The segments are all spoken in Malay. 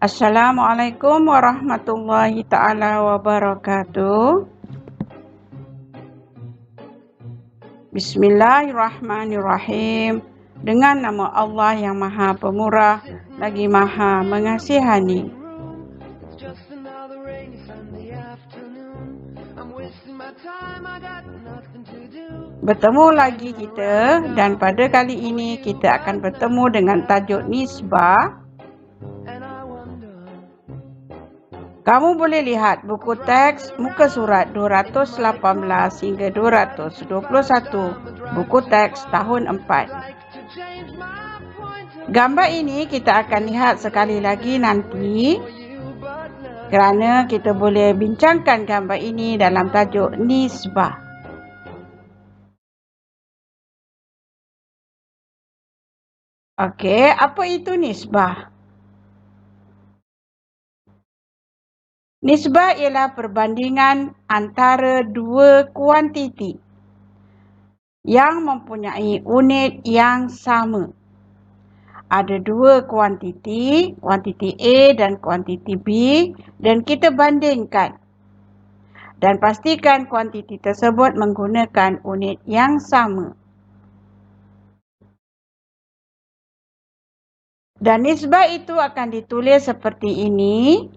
Assalamualaikum warahmatullahi ta'ala wabarakatuh. Bismillahirrahmanirrahim. Dengan nama Allah yang Maha Pemurah lagi Maha Mengasihani. Bertemu lagi kita, dan pada kali ini kita akan bertemu dengan tajuk nisbah. Kamu boleh lihat buku teks muka surat 218 hingga 221, buku teks tahun 4. Gambar ini kita akan lihat sekali lagi nanti, kerana kita boleh bincangkan gambar ini dalam tajuk nisbah. Okey, apa itu nisbah? Nisbah ialah perbandingan antara dua kuantiti yang mempunyai unit yang sama. Ada dua kuantiti A dan kuantiti B, dan kita bandingkan. Dan pastikan kuantiti tersebut menggunakan unit yang sama. Dan nisbah itu akan ditulis seperti ini.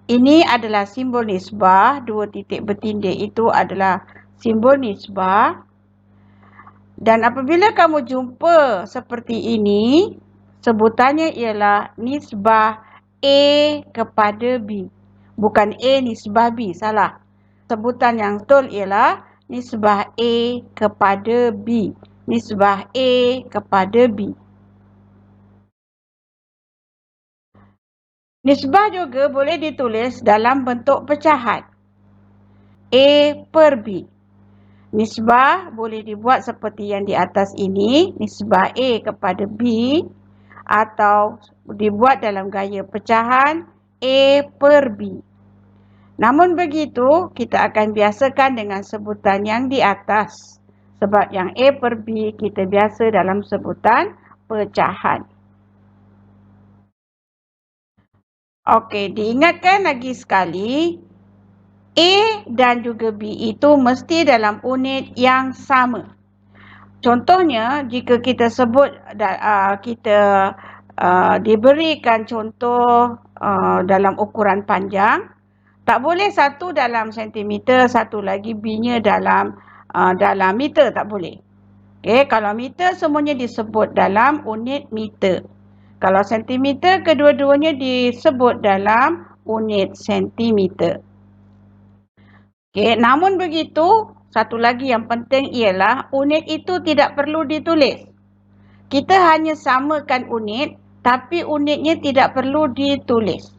Ini adalah simbol nisbah. Dua titik bertindih itu adalah simbol nisbah. Dan apabila kamu jumpa seperti ini, sebutannya ialah nisbah A kepada B. Bukan A nisbah B, salah. Sebutan yang betul ialah nisbah A kepada B. Nisbah A kepada B. Nisbah juga boleh ditulis dalam bentuk pecahan. A per B. Nisbah boleh dibuat seperti yang di atas ini. Nisbah A kepada B. Atau dibuat dalam gaya pecahan A per B. Namun begitu, kita akan biasakan dengan sebutan yang di atas. Sebab yang A per B kita biasa dalam sebutan pecahan. Okey, diingatkan lagi sekali, A dan juga B itu mesti dalam unit yang sama. Contohnya, jika kita sebut, kita diberikan contoh dalam ukuran panjang, tak boleh satu dalam sentimeter, satu lagi B-nya dalam meter, tak boleh. Okay, kalau meter semuanya disebut dalam unit meter. Kalau sentimeter, kedua-duanya disebut dalam unit sentimeter. Okay, namun begitu, satu lagi yang penting ialah unit itu tidak perlu ditulis. Kita hanya samakan unit, tapi unitnya tidak perlu ditulis.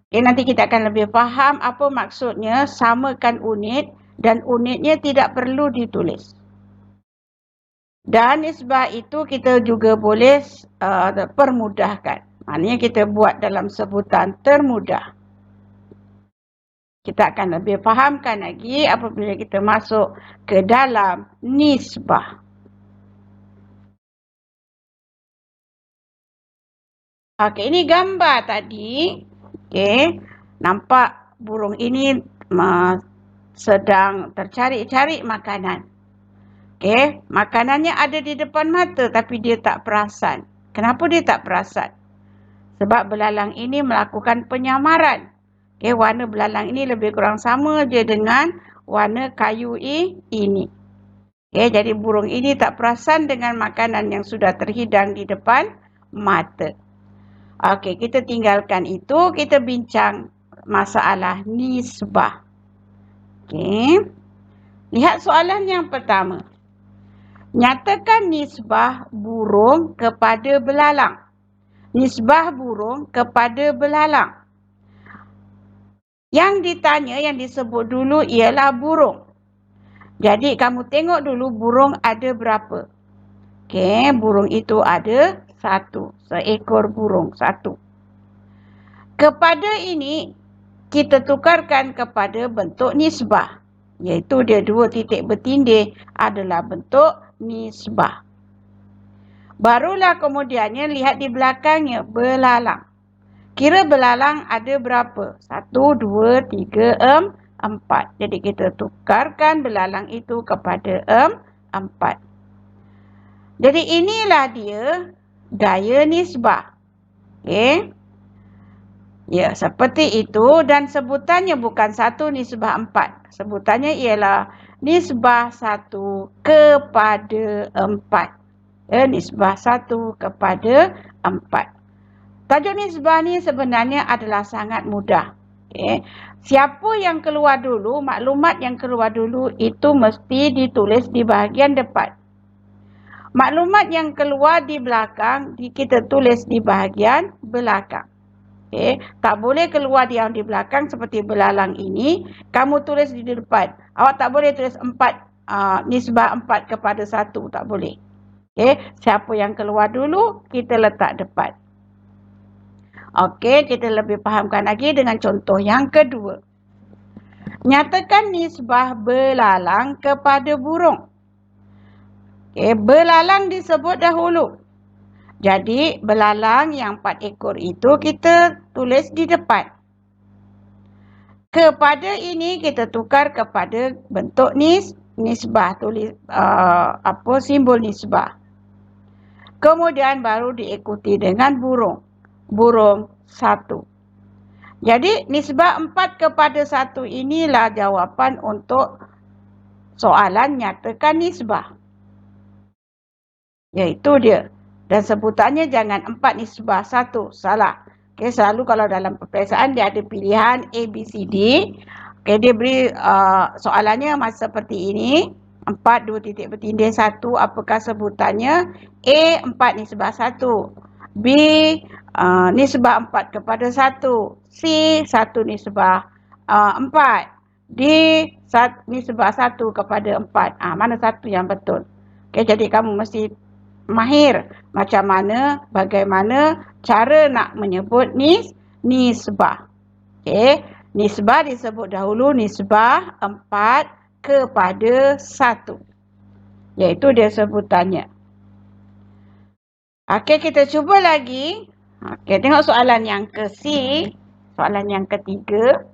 Okay, nanti kita akan lebih faham apa maksudnya samakan unit dan unitnya tidak perlu ditulis. Dan nisbah itu kita juga boleh permudahkan. Maknanya kita buat dalam sebutan termudah. Kita akan lebih fahamkan lagi apabila kita masuk ke dalam nisbah. Okey, ini gambar tadi. Okey, nampak burung ini sedang tercari-cari makanan. Okey, makanannya ada di depan mata tapi dia tak perasan. Kenapa dia tak perasan? Sebab belalang ini melakukan penyamaran. Okey, warna belalang ini lebih kurang sama je dengan warna kayu ini. Okey, jadi burung ini tak perasan dengan makanan yang sudah terhidang di depan mata. Okey, kita tinggalkan itu, kita bincang masalah nisbah. Okey. Lihat soalan yang pertama. Nyatakan nisbah burung kepada belalang. Nisbah burung kepada belalang. Yang ditanya, yang disebut dulu ialah burung. Jadi kamu tengok dulu burung ada berapa. Okey, burung itu ada satu. Seekor burung, satu. Kepada ini, kita tukarkan kepada bentuk nisbah. Iaitu dia dua titik bertindih adalah bentuk nisbah. Barulah kemudiannya lihat di belakangnya, belalang. Kira belalang ada berapa? 1, 2, 3, 4. Jadi kita tukarkan belalang itu kepada 4. Jadi inilah dia gaya nisbah. Okey. Ya, seperti itu dan sebutannya bukan 1 nisbah 4. Sebutannya ialah nisbah 1 kepada 4. Ya, nisbah 1 kepada 4. Tajuk nisbah ni sebenarnya adalah sangat mudah. Okay. Siapa yang keluar dulu, maklumat yang keluar dulu itu mesti ditulis di bahagian depan. Maklumat yang keluar di belakang, kita tulis di bahagian belakang. Okay. Tak boleh keluar yang di belakang seperti belalang ini, kamu tulis di depan. Awak tak boleh tulis 4, nisbah 4 kepada 1, tak boleh. Okay. Siapa yang keluar dulu, kita letak depan. Okey, kita lebih fahamkan lagi dengan contoh yang kedua. Nyatakan nisbah belalang kepada burung. Okey, belalang disebut dahulu. Jadi, belalang yang 4 ekor itu kita tulis di depan. Kepada ini kita tukar kepada bentuk nisbah, tulis simbol nisbah. Kemudian baru diikuti dengan burung. Burung 1. Jadi nisbah 4 kepada 1 inilah jawapan untuk soalan nyatakan nisbah. Iaitu dia. Dan sebutannya jangan 4 nisbah 1. Salah. Okay, selalu kalau dalam peperiksaan dia ada pilihan A, B, C, D. Okay, dia beri soalannya seperti ini. 4, 2 titik bertindih 1. Apakah sebutannya? A, 4 nisbah 1. B, nisbah 4 kepada 1. C, 1 nisbah 4. D, nisbah 1 kepada 4. Mana satu yang betul? Okay, jadi kamu mesti mahir macam mana, bagaimana cara nak menyebut nisbah. Okay, nisbah disebut dahulu nisbah 4 kepada 1. Iaitu dia sebutannya. Okey, kita cuba lagi. Okey, tengok soalan yang ke-C. Soalan yang ketiga.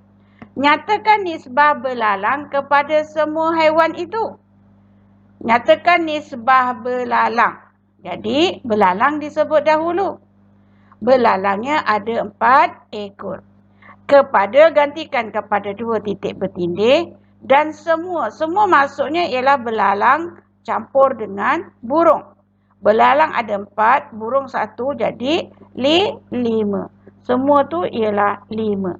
Nyatakan nisbah belalang kepada semua haiwan itu. Nyatakan nisbah belalang. Jadi, belalang disebut dahulu. Belalangnya ada 4 ekor. Kepada gantikan kepada 2 titik bertindih. Dan semua maksudnya ialah belalang campur dengan burung. Belalang ada 4, burung 1, jadi 5. Semua tu ialah 5.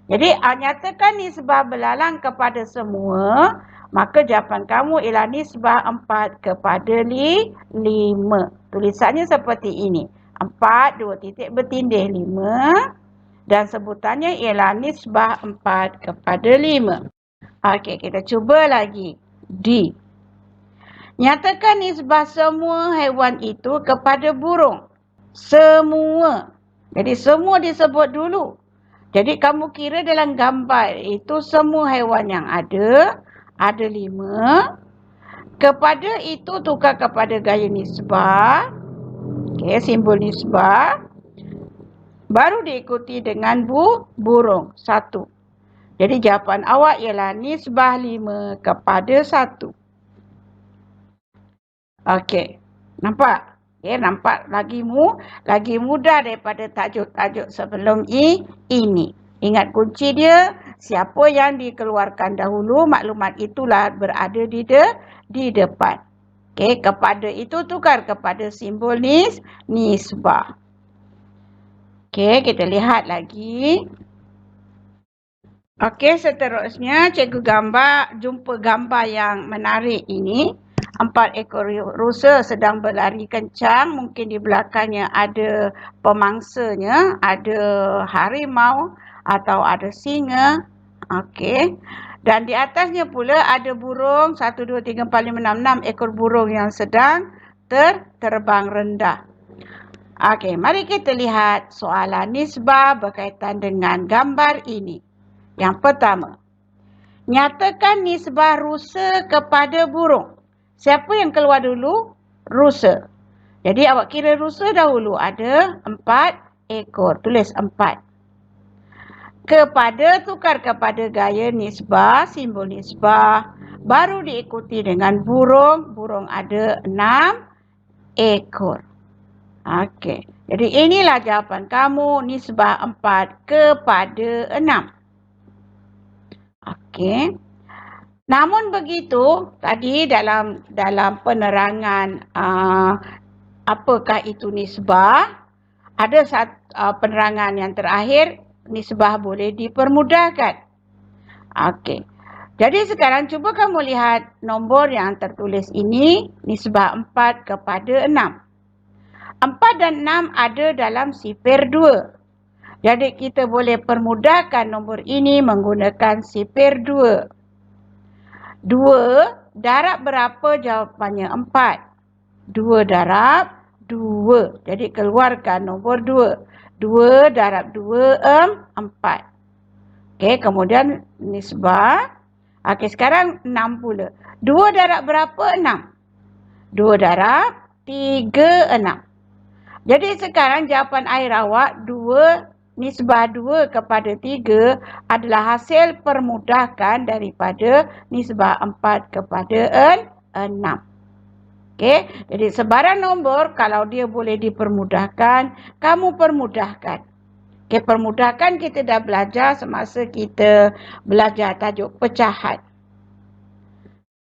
Jadi, nyatakan nisbah belalang kepada semua, maka jawapan kamu ialah nisbah 4 kepada 5. Tulisannya seperti ini. 4, 2 titik bertindih 5. Dan sebutannya ialah nisbah 4 kepada 5. Okey, kita cuba lagi. D. Nyatakan nisbah semua haiwan itu kepada burung. Semua. Jadi, semua disebut dulu. Jadi, kamu kira dalam gambar itu semua haiwan yang ada 5. Kepada itu tukar kepada gaya nisbah. Okey, simbol nisbah. Baru diikuti dengan burung 1. Jadi, jawapan awak ialah nisbah 5 kepada 1. Okey, nampak? Okay, nampak lagi mudah daripada tajuk-tajuk sebelum ini. Ingat kunci dia, siapa yang dikeluarkan dahulu, maklumat itulah berada di depan. Okey, kepada itu tukar kepada simbol nisbah. Okey, kita lihat lagi. Okey, seterusnya cikgu jumpa gambar yang menarik ini. 4 ekor rusa sedang berlari kencang. Mungkin di belakangnya ada pemangsanya, ada harimau atau ada singa. Okey. Dan di atasnya pula ada burung 1, 2, 3, 4, 5, 6, 6 ekor burung yang sedang terbang rendah. Okey, mari kita lihat soalan nisbah berkaitan dengan gambar ini. Yang pertama, nyatakan nisbah rusa kepada burung. Siapa yang keluar dulu? Rusa. Jadi awak kira rusa dahulu ada 4 ekor. Tulis 4. Kepada, tukar kepada gaya nisbah, simbol nisbah. Baru diikuti dengan burung. Burung ada 6 ekor. Okey. Jadi inilah jawapan kamu, nisbah 4 kepada 6. Okey. Namun begitu, tadi dalam penerangan apakah itu nisbah, ada penerangan yang terakhir, nisbah boleh dipermudahkan. Okey. Jadi sekarang cuba kamu lihat nombor yang tertulis ini, nisbah 4 kepada 6. 4 dan 6 ada dalam sifir 2. Jadi kita boleh permudahkan nombor ini menggunakan sifir 2. 2 darab berapa? Jawapannya 4. 2 darab 2. Jadi keluarkan nombor 2. 2 darab 2, 4. Okey, kemudian nisbah. Okey, sekarang 6 pula. 2 darab berapa? 6. 2 darab 3, 6. Jadi sekarang jawapan akhir awak 2, nisbah 2 kepada 3 adalah hasil permudahkan daripada nisbah 4 kepada 6. Okey, jadi sebarang nombor kalau dia boleh dipermudahkan, kamu permudahkan. Okey, permudahkan kita dah belajar semasa kita belajar tajuk pecahan.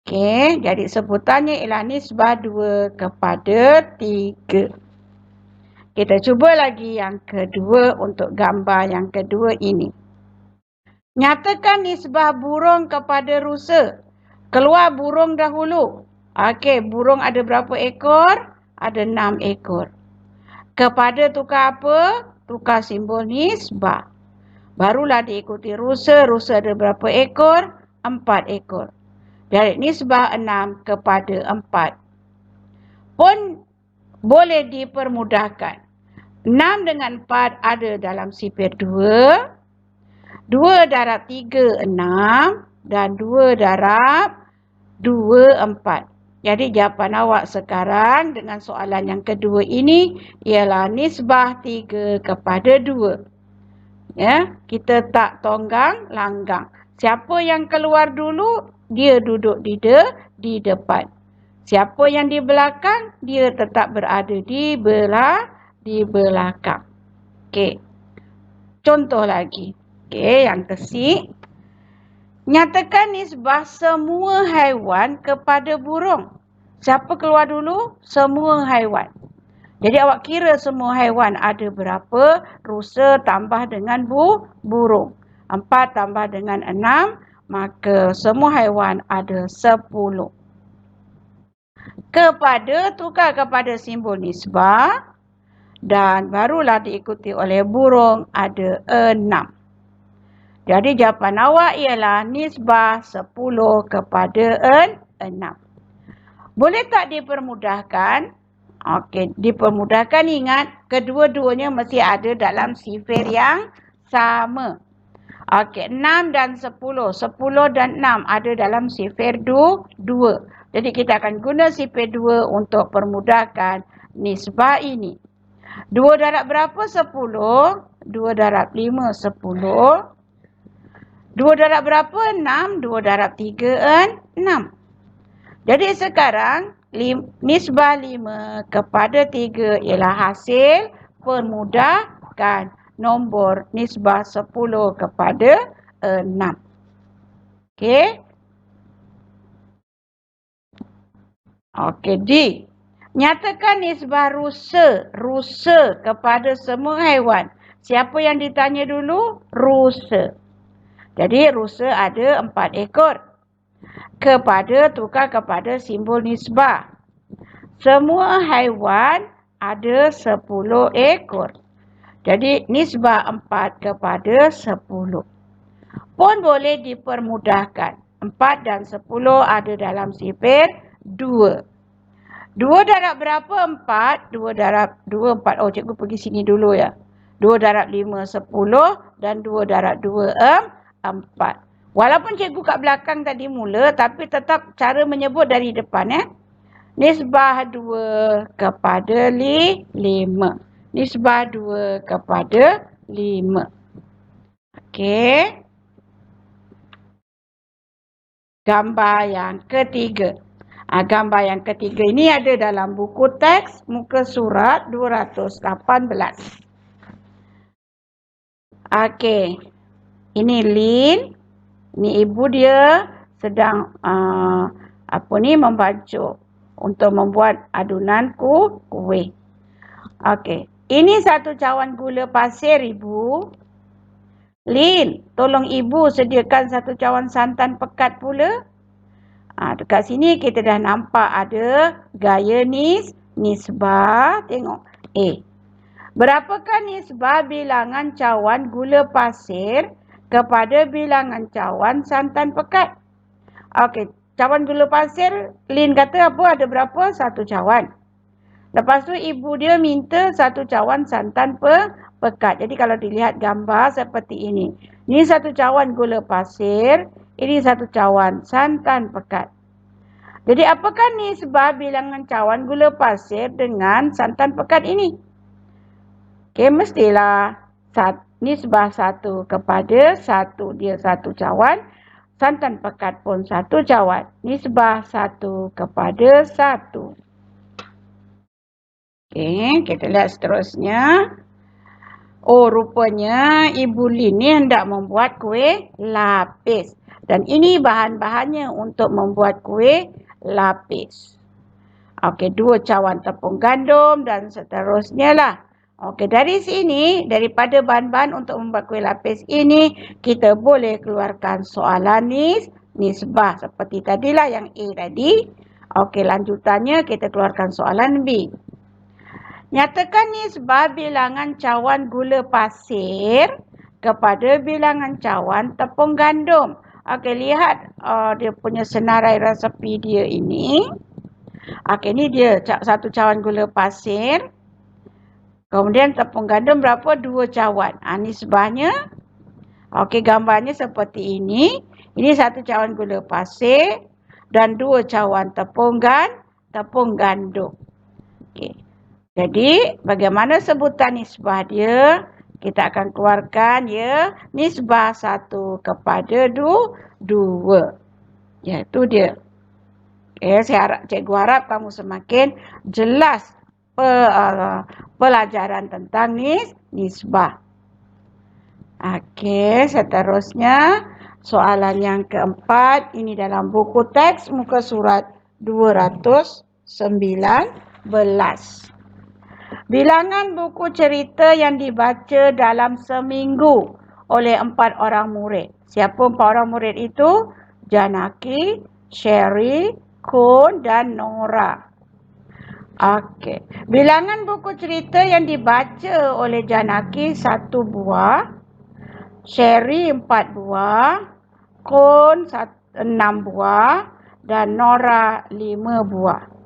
Okey, jadi sebutannya ialah nisbah 2 kepada 3. Kita cuba lagi yang kedua untuk gambar yang kedua ini. Nyatakan nisbah burung kepada rusa. Keluar burung dahulu. Okey, burung ada berapa ekor? Ada 6 ekor. Kepada tukar apa? Tukar simbol nisbah. Barulah diikuti rusa. Rusa ada berapa ekor? 4 ekor. Jadi nisbah 6 kepada 4. Pun boleh dipermudahkan. 6 dengan 4 ada dalam sifir 2. 2 darab 3, 6. Dan 2 darab 2, 4. Jadi jawapan awak sekarang dengan soalan yang kedua ini ialah nisbah 3 kepada 2. Ya, kita tak tonggang langgang. Siapa yang keluar dulu, dia duduk di depan. Siapa yang di belakang, dia tetap berada di belakang. Okey. Contoh lagi. Okey, yang ke-6. Nyatakan nisbah semua haiwan kepada burung. Siapa keluar dulu? Semua haiwan. Jadi awak kira semua haiwan ada berapa? Rusa tambah dengan burung. 4 tambah dengan 6, maka semua haiwan ada 10. Kepada, tukar kepada simbol nisbah. Dan barulah diikuti oleh burung ada 6. Jadi jawapan awak ialah nisbah 10 kepada 6. Boleh tak dipermudahkan? Okey, dipermudahkan, ingat kedua-duanya mesti ada dalam sifir yang sama. Okey, 6 dan 10. 10 dan 6 ada dalam sifir 2. Jadi kita akan guna sifir 2 untuk permudahkan nisbah ini. 2 darab berapa? 10. 2 darab 5, 10. 2 darab berapa? 6. 2 darab 3, 6. Jadi sekarang nisbah 5 kepada 3 ialah hasil permudahkan nombor nisbah 10 kepada 6. Okey. Okey, D. Nyatakan nisbah rusa. Rusa kepada semua haiwan. Siapa yang ditanya dulu? Rusa. Jadi rusa ada 4 ekor. Kepada, tukar kepada simbol nisbah. Semua haiwan ada 10 ekor. Jadi nisbah 4 kepada 10. Pun boleh dipermudahkan. 4 dan 10 ada dalam sifir 2. 2 darab berapa? 4. 2 darab 2, 4. Oh, cikgu pergi sini dulu ya. 2 darab 5, 10. Dan 2 darab 2, 4. Walaupun cikgu kat belakang tadi mula, tapi tetap cara menyebut dari depan. Nisbah 2 kepada 5. nisbah 2 kepada 5. Okey. Gambar yang ketiga. Gambar yang ketiga ini ada dalam buku teks muka surat 218. Okey. Ini Lin. Ini ibu dia sedang membacuk untuk membuat adunan kuih. Okey. Ini satu cawan gula pasir, ibu. Lin, tolong ibu sediakan satu cawan santan pekat pula. Dekat sini kita dah nampak ada gaya nisbah. Tengok. Berapakah nisbah bilangan cawan gula pasir kepada bilangan cawan santan pekat? Okey, cawan gula pasir, Lin kata apa? Ada berapa? Satu cawan. Lepas tu ibu dia minta satu cawan santan pekat. Jadi kalau dilihat gambar seperti ini. Ini satu cawan gula pasir. Ini satu cawan santan pekat. Jadi apakah nisbah bilangan cawan gula pasir dengan santan pekat ini? Okey, mestilah nisbah 1 kepada 1. Dia satu cawan. Santan pekat pun satu cawan. Nisbah 1 kepada 1. Okey, kita lihat seterusnya. Rupanya Ibu Lin ni hendak membuat kuih lapis. Dan ini bahan-bahannya untuk membuat kuih lapis. Okey, 2 cawan tepung gandum dan seterusnya lah. Okey, dari sini, daripada bahan-bahan untuk membuat kuih lapis ini, kita boleh keluarkan soalan nisbah. Seperti tadilah yang A tadi. Okey, lanjutannya kita keluarkan soalan B. Nyatakan nisbah bilangan cawan gula pasir kepada bilangan cawan tepung gandum. Okey, lihat dia punya senarai resepi dia ini. Okey, ni dia satu cawan gula pasir. Kemudian tepung gandum berapa? 2 cawan. Nisbahnya. Okey, gambarnya seperti ini. Ini satu cawan gula pasir dan 2 cawan tepung gandum. Okey. Jadi, bagaimana sebutan nisbah dia? Kita akan keluarkan ya, nisbah 1 kepada 2. Ya, itu dia. Cikgu harap kamu semakin jelas pelajaran tentang nisbah. Okey, seterusnya soalan yang keempat. Ini dalam buku teks muka surat 219. Bilangan buku cerita yang dibaca dalam seminggu oleh 4 orang murid. Siapa 4 orang murid itu? Janaki, Sherry, Kun dan Nora. Okey. Bilangan buku cerita yang dibaca oleh Janaki 1 buah, Sherry 4 buah, Kun 6 buah dan Nora 5 buah.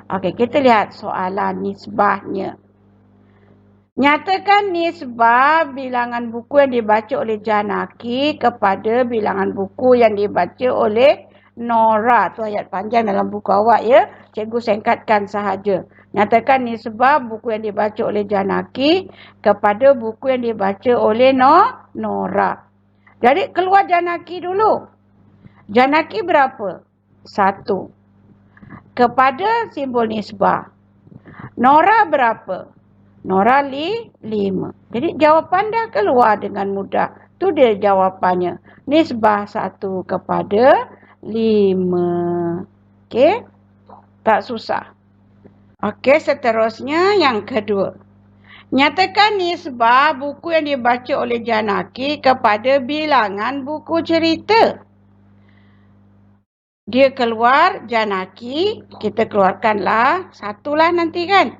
Okey, kita lihat soalan nisbahnya. Nyatakan nisbah bilangan buku yang dibaca oleh Janaki kepada bilangan buku yang dibaca oleh Nora. Tu ayat panjang dalam buku awak ya. Cikgu singkatkan sahaja. Nyatakan nisbah buku yang dibaca oleh Janaki kepada buku yang dibaca oleh Nora. Jadi keluar Janaki dulu. Janaki berapa? 1. Kepada simbol nisbah. Nora berapa? Nora 5. Jadi jawapan dah keluar dengan mudah. Tu dia jawapannya. Nisbah 1 kepada 5. Okey? Tak susah. Okey, seterusnya yang kedua. Nyatakan nisbah buku yang dibaca oleh Janaki kepada bilangan buku cerita. Dia keluar Janaki, kita keluarkanlah satulah nanti kan.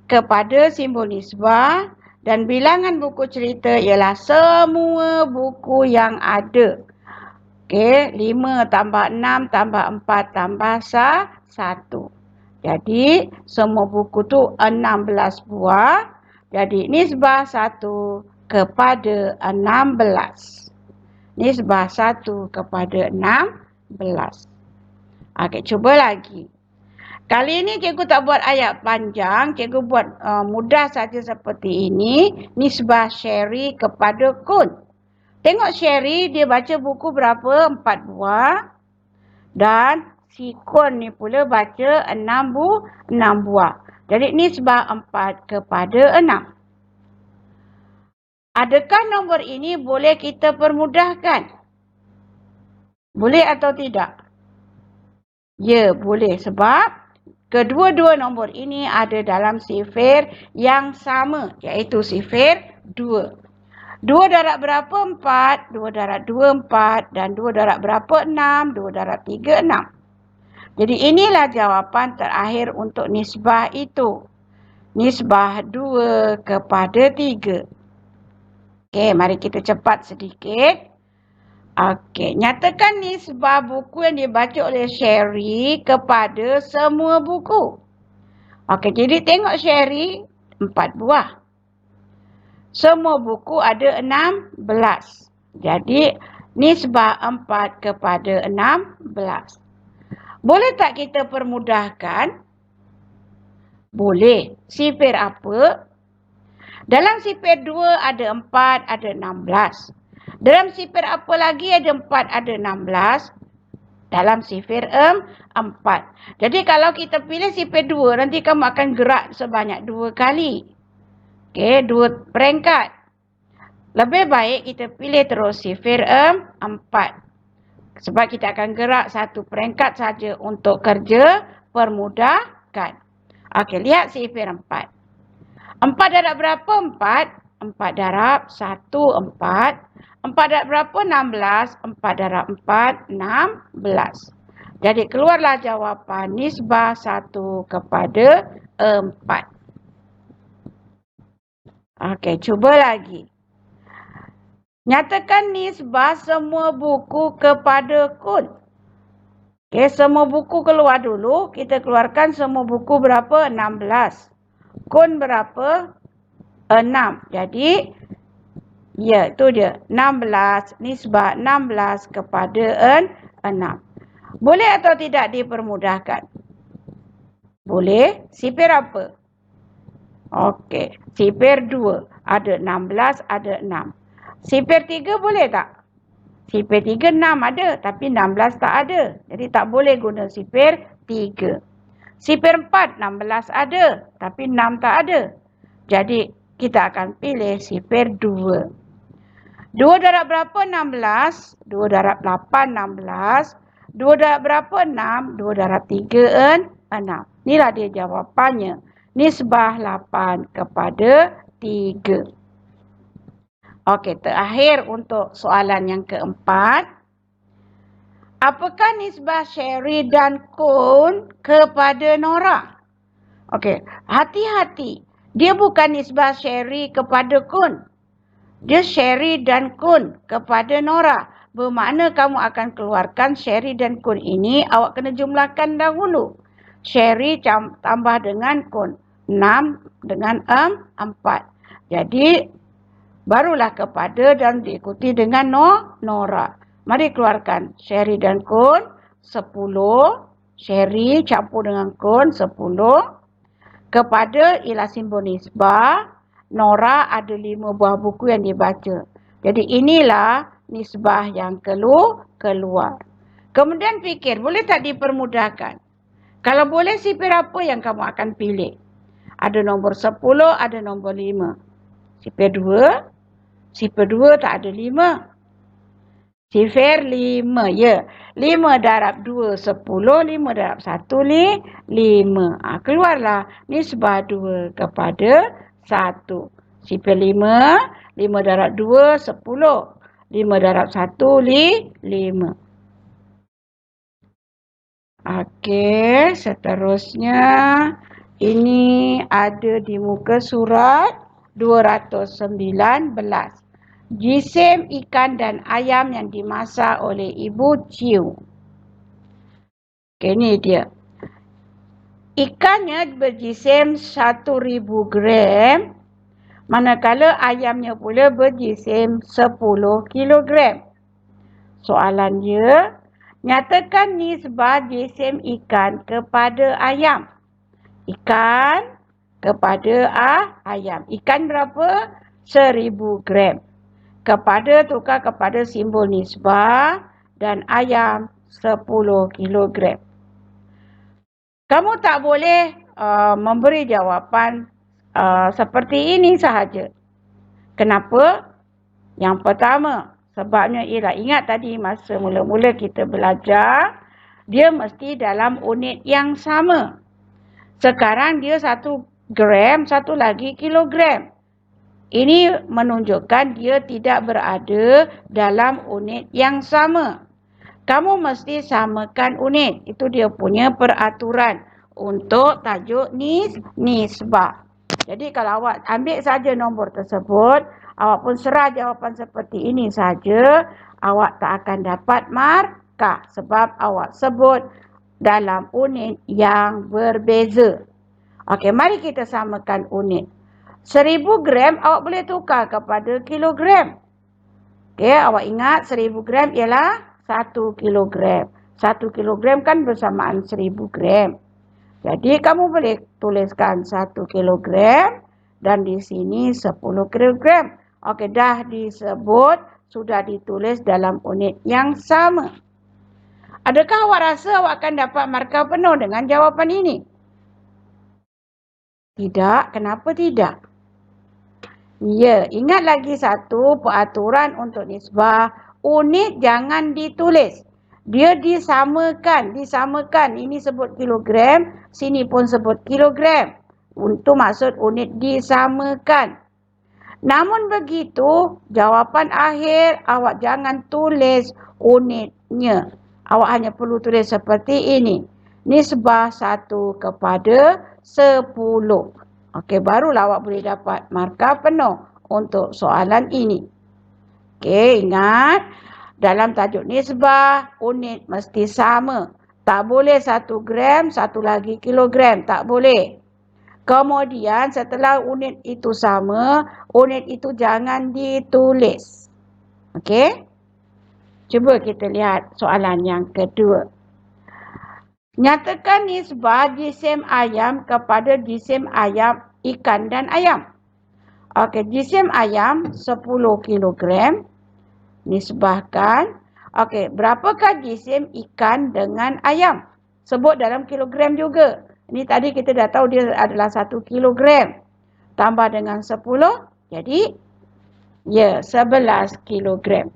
Kepada simbol nisbah dan bilangan buku cerita ialah semua buku yang ada. Okey, 5 tambah 6 tambah 4 tambah 1. Jadi semua buku tu 16 buah. Jadi nisbah 1 kepada 16. Nisbah 1 kepada 16. Okey, cuba lagi. Kali ini cikgu tak buat ayat panjang, cikgu buat mudah saja seperti ini. Nisbah Sherry kepada Kun. Tengok Sherry, dia baca buku berapa? 4 buah. Dan si Kun ni pula baca 6 buah. Jadi nisbah 4 kepada 6. Adakah nombor ini boleh kita permudahkan? Boleh atau tidak? Ya, boleh. Sebab kedua-dua nombor ini ada dalam sifir yang sama, iaitu sifir 2. 2 darab berapa? 4. 2 darab 2, 4. Dan 2 darab berapa? 6. 2 darab 3, 6. Jadi inilah jawapan terakhir untuk nisbah itu. Nisbah 2 kepada 3. Okey, mari kita cepat sedikit. Okey, nyatakan nisbah buku yang dibaca oleh Sherry kepada semua buku. Okey, jadi tengok Sherry 4 buah. Semua buku ada 16. Jadi nisbah 4 kepada 16. Boleh tak kita permudahkan? Boleh. Sifir apa? Dalam sifir 2 ada 4, ada 16. Dalam sifir apa lagi ada 4, ada 16. Dalam sifir 4. Jadi kalau kita pilih sifir 2, nanti kamu akan gerak sebanyak 2 kali. Okey, 2 peringkat. Lebih baik kita pilih terus sifir 4. Sebab kita akan gerak 1 peringkat saja untuk kerja permudahkan. Okey, lihat sifir 4. 4 darab berapa? 4. 4 darab 1, 4. 4 darab berapa? 16. 4 darab 4, 16. Jadi keluarlah jawapan nisbah 1 kepada 4. Okey, cuba lagi. Nyatakan nisbah semua buku kepada Kun. Okey, semua buku keluar dulu. Kita keluarkan semua buku berapa? 16. Kun berapa? 6. Jadi, ya itu dia. 16. Nisbah 16 kepada 6. Boleh atau tidak dipermudahkan? Boleh. Sifir apa? Okey. Sifir 2. Ada 16, ada 6. Sifir 3 boleh tak? Sifir 3 6 ada. Tapi 16 tak ada. Jadi tak boleh guna sifir 3. Sifir 4 16 ada. Tapi 6 tak ada. Jadi kita akan pilih sifir 2. 2 darab berapa? 16. 2 darab 8, 16. 2 darab berapa? 6. 2 darab 3, 6. Inilah dia jawapannya. Nisbah 8 kepada 3. Okey, terakhir untuk soalan yang keempat. Apakah nisbah Sherry dan Kun kepada Nora? Okey, hati-hati. Dia bukan nisbah Sherry kepada Kun. Dia Sherry dan Kun kepada Nora. Bermakna kamu akan keluarkan Sherry dan Kun ini, awak kena jumlahkan dahulu. Sherry tambah dengan Kun. 6 dengan 4. Jadi, barulah kepada dan diikuti dengan Nora. Mari keluarkan Sherry dan Kun. 10. Sherry campur dengan Kun. 10. Kepada ialah simbol nisbah. Nora ada 5 buah buku yang dibaca. Jadi inilah nisbah yang keluar. Kemudian fikir, boleh tak dipermudahkan? Kalau boleh, sifir apa yang kamu akan pilih? Ada nombor 10, ada nombor 5. Sifir 2. Sifir 2 tak ada 5. Sifir 5, ya. 5 darab 2, 10. 5 darab 1, 5. Keluarlah nisbah 2 kepada 1. Sifir 5. 5 darab 2, 10. 5 darab 1, 5. Okey, seterusnya. Ini ada di muka surat 219. Jisim ikan dan ayam yang dimasak oleh Ibu Ciu. Okey, ini dia. Ikannya berjisim 1000 gram. Manakala ayamnya pula berjisim 10 kilogram. Soalan dia, Nyatakan nisbah jisim ikan kepada ayam. Ikan kepada ayam. Ikan berapa? 1000 gram. Tukar kepada simbol nisbah dan ayam 10 kilogram. Kamu tak boleh memberi jawapan seperti ini sahaja. Kenapa? Yang pertama, sebabnya ialah ingat tadi masa mula-mula kita belajar, dia mesti dalam unit yang sama. Sekarang dia 1 gram, satu lagi kilogram. Ini menunjukkan dia tidak berada dalam unit yang sama. Kamu mesti samakan unit. Itu dia punya peraturan untuk tajuk nisbah. Jadi kalau awak ambil saja nombor tersebut, awak pun serah jawapan seperti ini saja, awak tak akan dapat markah sebab awak sebut dalam unit yang berbeza. Okey, mari kita samakan unit. 1000 gram awak boleh tukar kepada kilogram. Okey, awak ingat 1000 gram ialah 1 kilogram. 1 kilogram kan bersamaan 1000 gram. Jadi kamu boleh tuliskan 1 kilogram dan di sini 10 kilogram. Okey, dah disebut, sudah ditulis dalam unit yang sama. Adakah awak rasa awak akan dapat markah penuh dengan jawapan ini? Tidak. Kenapa tidak? Ya, ingat lagi satu peraturan untuk nisbah. Unit jangan ditulis. Dia disamakan. Ini sebut kilogram, sini pun sebut kilogram. Untuk maksud unit disamakan. Namun begitu, jawapan akhir awak jangan tulis unitnya. Awak hanya perlu tulis seperti ini. Nisbah 1 kepada 10. Okey, barulah awak boleh dapat markah penuh untuk soalan ini. Okey, ingat. Dalam tajuk nisbah, unit mesti sama. Tak boleh 1 gram, satu lagi kilogram. Tak boleh. Kemudian setelah unit itu sama, unit itu jangan ditulis. Okey? Cuba kita lihat soalan yang kedua. Nyatakan nisbah jisim ayam kepada jisim ayam, ikan dan ayam. Okey, jisim ayam 10 kilogram. Nisbahkan. Okey, berapakah jisim ikan dengan ayam? Sebut dalam kilogram juga. Ini tadi kita dah tahu dia adalah 1 kilogram. Tambah dengan 10, jadi ya 11 kilogram.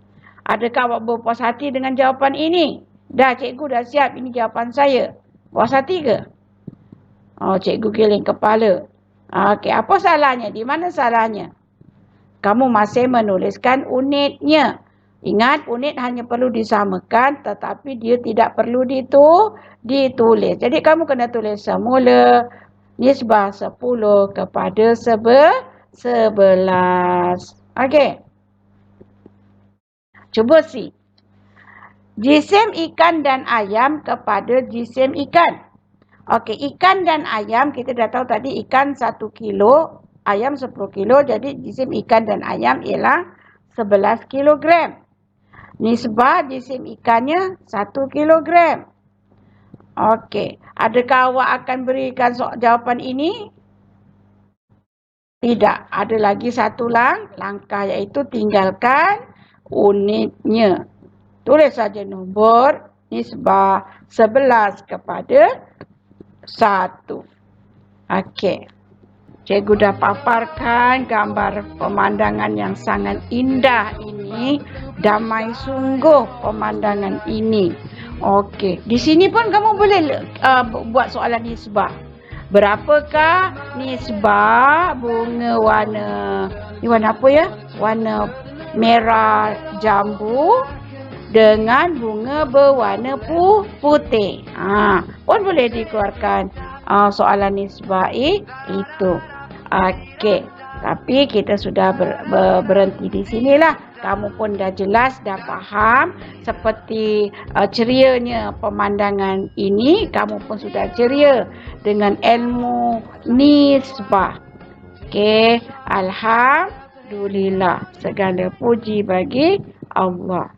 Adakah awak berpuas hati dengan jawapan ini? Dah, cikgu dah siap, ini jawapan saya. Puas hati ke? Oh, cikgu giling kepala. Okey, apa salahnya? Di mana salahnya? Kamu masih menuliskan unitnya. Ingat, unit hanya perlu disamakan tetapi dia tidak perlu ditulis. Jadi kamu kena tulis semula nisbah 10 kepada 11. Okey. Cuba si. Jisim ikan dan ayam kepada jisim ikan. Okey, ikan dan ayam kita dah tahu tadi ikan 1 kilo, ayam 10 kilo. Jadi jisim ikan dan ayam ialah 11 kilogram. Nisbah jisim ikannya 1 kilogram. Okey. Adakah awak akan berikan jawapan ini? Tidak. Ada lagi satu langkah iaitu tinggalkan unitnya. Tulis saja nombor nisbah 11 kepada 1. Okey. Cikgu dah paparkan gambar pemandangan yang sangat indah ini. Damai sungguh pemandangan ini. Okey. Di sini pun kamu boleh buat soalan nisbah. Berapakah nisbah bunga warna, ni warna apa ya? Warna merah jambu dengan bunga berwarna putih. Pun boleh dikeluarkan soalan nisbah itu. Okey. Tapi kita sudah berhenti di sinilah. Kamu pun dah jelas, dah faham seperti cerianya pemandangan ini. Kamu pun sudah ceria dengan ilmu nisbah. Okey. Alhamdulillah. Segala puji bagi Allah.